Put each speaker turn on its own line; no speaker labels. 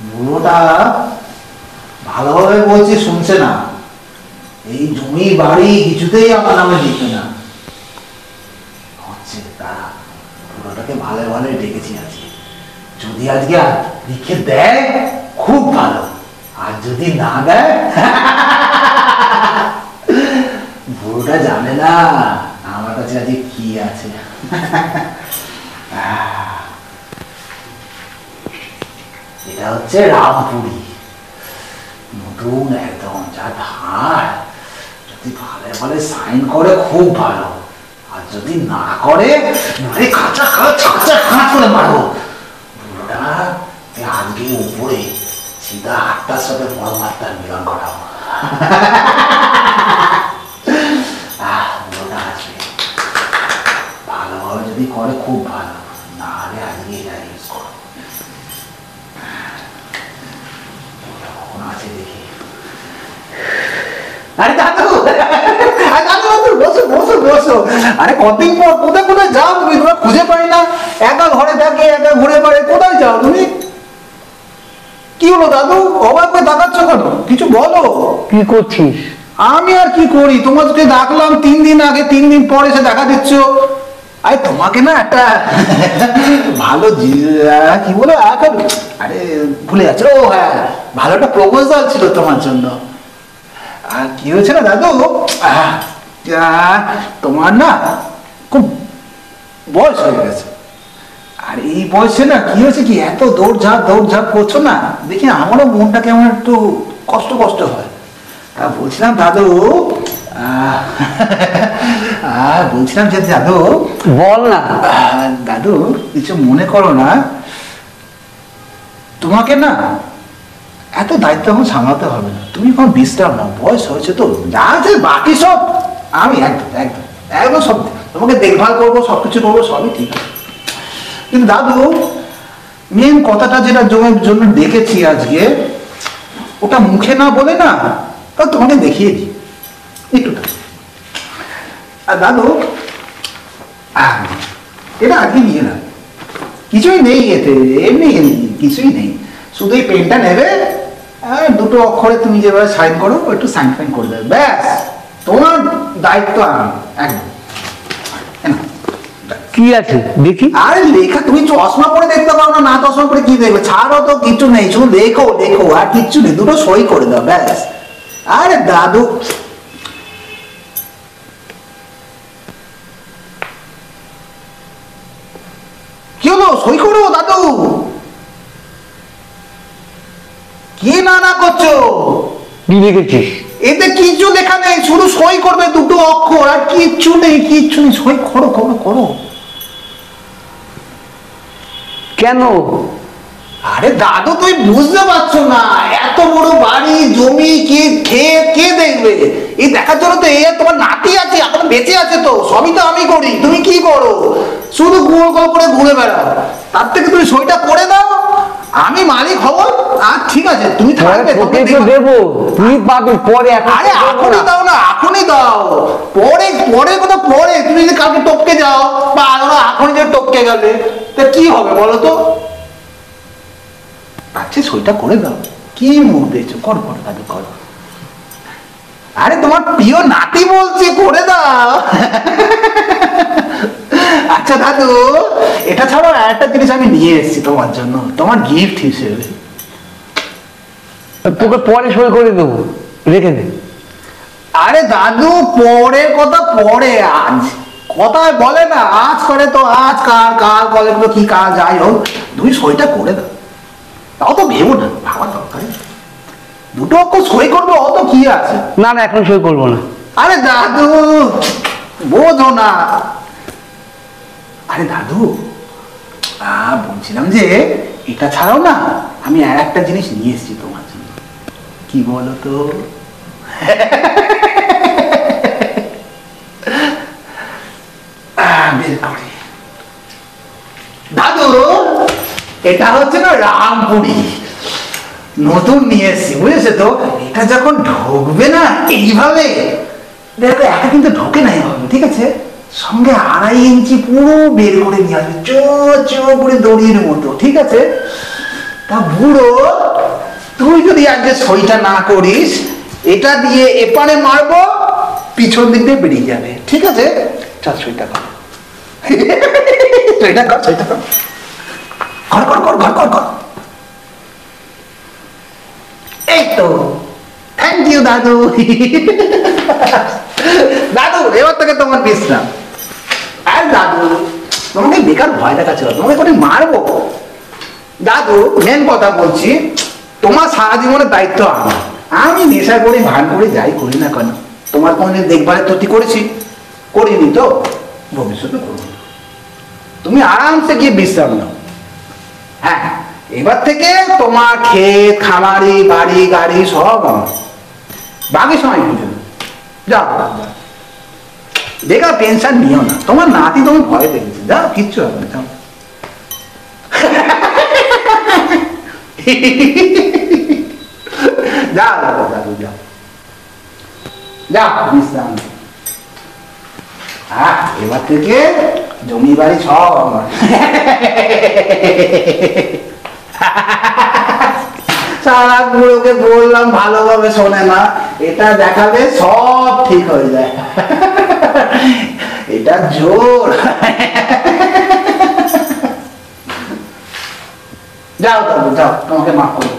বুড়োটা ভালোভাবে বলছি শুনছে না, এই জমি বাড়ি কিছুতেই আমার নামে লিখবে না হচ্ছে। তারা বুড়োটাকে ভালো ভালো ডেকেছি আজকে, যদি আজকে লিখে দেয় খুব ভালো, আর যদি না দেয় বুড়োটা জানে না আমার কাছে আজকে কি আছে। এটা হচ্ছে রামপুরি, নতুন একদম, যা ধার। যদি ভালো ভালো সাইন করে খুব ভালো, আর যদি না করে কাঁচা করে মারবো। বুড়োটা আজকে উপরে সিধা 8টার সাথে পরমাত্মার মিলন করাবো। বুড়োটা আসবে, ভালোভাবে যদি করে খুব ভালো, না হলে আজকে ইউজ করো। আছে দেখি। আরে দাদু, বসো বসো বসো। আরে কতদিন পর কোথায় কোথায় যাও তুমি? তোমরা খুঁজে পাই না, একা ঘরে থাকে, একা ঘুরে বেড়ে, কোথায় যাও তুমি? কি হলো দাদু, অবাক হয়ে তাকাচ্ছ কেন? কিছু বলো।
কি করছিস?
আমি আর কি করি, তোমাকে ডাকলাম 3 দিন আগে, 3 দিন পর এসে দেখা দিচ্ছ। আরে তোমাকে না একটা ভালো কি বলে, আরে ভুলে যাচ্ছে। ও হ্যাঁ, ভালো একটা প্রপোজাল ছিল তোমার জন্য। আর কি হয়েছে না দাদু, তোমার না খুব বয়স হয়ে গেছে, আর এই বয়সে না কি হয়েছে কি, এত দৌড়ঝাঁপ করছো না, দেখি আমারও মনটা কেমন একটু কষ্ট কষ্ট হয়। বলছিলাম দাদু, বলছিলাম যে দাদু,
বল না
দাদু কিছু মনে করো না, তোমাকে না এত দায়িত্ব এখন সামলাতে হবে না, তুমি এখন বিশ্রাম নাও, বয়স হয়েছে তো, যা আছে বাকি সব আমি একদম একদম একদম সব তোমাকে দেখভাল করবো, সবকিছু করবো, সবই ঠিক আছে। কিন্তু দাদু মেন কথাটা যেটা জন্য ডেকেছি আজকে, ওটা মুখে না বলে না তোমাকে দেখিয়ে দিই একটুটা। আর দাদু এটা আজকে নিয়ে না, কিছুই নেই এতে, এমনি কিছুই নেই, শুধু এই পেনটা নেবে, দুটো অক্ষরে তুমি যেভাবে সাইন করো একটু সাইন ফাইন করে দেবে, ব্যাস তোমার দায়িত্ব আমি একদম।
কি আছে দেখি?
আরে লেখা, তুমি চশমা পরে দেখতে পারো না, চশমা পরে কি দেখবে, ছাড়ো তো, কিছু নেই, শুধু লেখো আর কিচ্ছু নেই, দুটো সই করে দাও ব্যাস। আরে দাদু কি হলো, সই করো দাদু। কি না করছো?
কি লিখেছিস?
এতে কিছু লেখা নেই, শুধু সই করবে দুটো অক্ষর, আর কিচ্ছু নেই, সই করো করো করো।
কেন?
আরে দাদু তুই বুঝতে পারছো না, এত বড় বাড়ি জমি কে দেখবে, এই দেখার জন্য তো এই তোমার নাতি আছে, এখন বেঁচে আছে, তো সবই তো আমি করি, তুমি কি করো, শুধু গোল গোল করে ঘুরে বেড়াও, তার থেকে তুমি সইটা করে দাও, আমি মালিক হব। আর ঠিক আছে তুমি থাকবে, তোকে
দেবো, তুই পাবি পরে।
আরে এখনই দাও না, এখনই দাও, পরে কথা পরে, তুমি যদি কাউকে টপকে যাও বা এখনই যদি টপকে গেলে তা কি হবে বলো তো? আচ্ছা সইটা করে দাও, কি মুখ দিয়েছো, করো করো দাদু করো। আরে তোমার প্রিয় নাতি বলছে, করে দাও। আচ্ছা দাদু, এটা ছাড়াও একটা জিনিস আমি নিয়ে এসেছি তোমার জন্য, তোমার গিফট হিসেবে।
তোকে পরে সই করে দেবো, রেখে দে।
আরে দাদু পরের কথা পরে, আজ কথায় বলে না, আজ করে তো আজ, কাল বলে তো কি কাল, যাই হোক তুমি সইটা করে দাও, তাও তো ভেবো না, ভাবার দরকার, দুটো অক্ষর সই করবো, অত কি আছে।
না না এখন সই করবো না।
আরে দাদু বোঝো না। আরে দাদু বলছিলাম যে এটা ছাড়াও না আমি আর একটা জিনিস নিয়ে এসেছি তোমার জন্য, কি বলো তো? দাদু এটা হচ্ছে না রামপুরি, নতুন নিয়ে এসেছি বুঝেছো তো, এটা যখন ঢুকবে না এইভাবে দেখো, একা কিন্তু ঢোকে না এইভাবে, ঠিক আছে, সঙ্গে 2.5 ইঞ্চি পুরো বের করে নিয়ে আসবে, চো চো করে দড়ির মতো, ঠিক আছে। তা বুড়ো, তুই যদি আজকে সইটা না করিস, এটা দিয়ে এপারে মারবো, পিছন দিক দিয়ে বেরিয়ে যাবে, ঠিক আছে? চল সইটা কর। সইটা কর, সইটা কর, কর কর কর কর কর কর। এই তো, থ্যাংক ইউ দাদু। দাদু, এবার থেকে তোমার বিশ্রাম। আর দাদু, তোমাকে বেকার ভয় দেখাচ্ছিল, তোমাকে করে মারবো। দাদু, মেন কথা বলছি, তোমার সারা জীবনের দায়িত্ব আমার। আমি নেশা করে ভান করে যাই করি না কেন, তোমার কোনদিন দেখভালের ত্রুটি করেছি? করিনি তো, ভবিষ্যতে করবো। তুমি আরামসে গিয়ে বিশ্রাম নাও। হ্যাঁ, এবার থেকে তোমার ক্ষেত খামারি বাড়ি গাড়ি সব আমার, বাকি সময় বুঝে যাও। বেকার টেনশন নিও না, তোমার নাতি তুমি ভয় দেখেছি, যাও, কিচ্ছু হবে না, যাও। যাও দাদা, দাদু যাও, যাও বিশ্রাম নাও। হ্যাঁ, এবার থেকে জমি বাড়ি সব আমার। সারা বুড়োকে বললাম ভালোভাবে শোনে না, এটা দেখাবে সব ঠিক হয়ে যায়। এটা জোর। যাও দাদু যাও, তোমাকে মাফ করবো।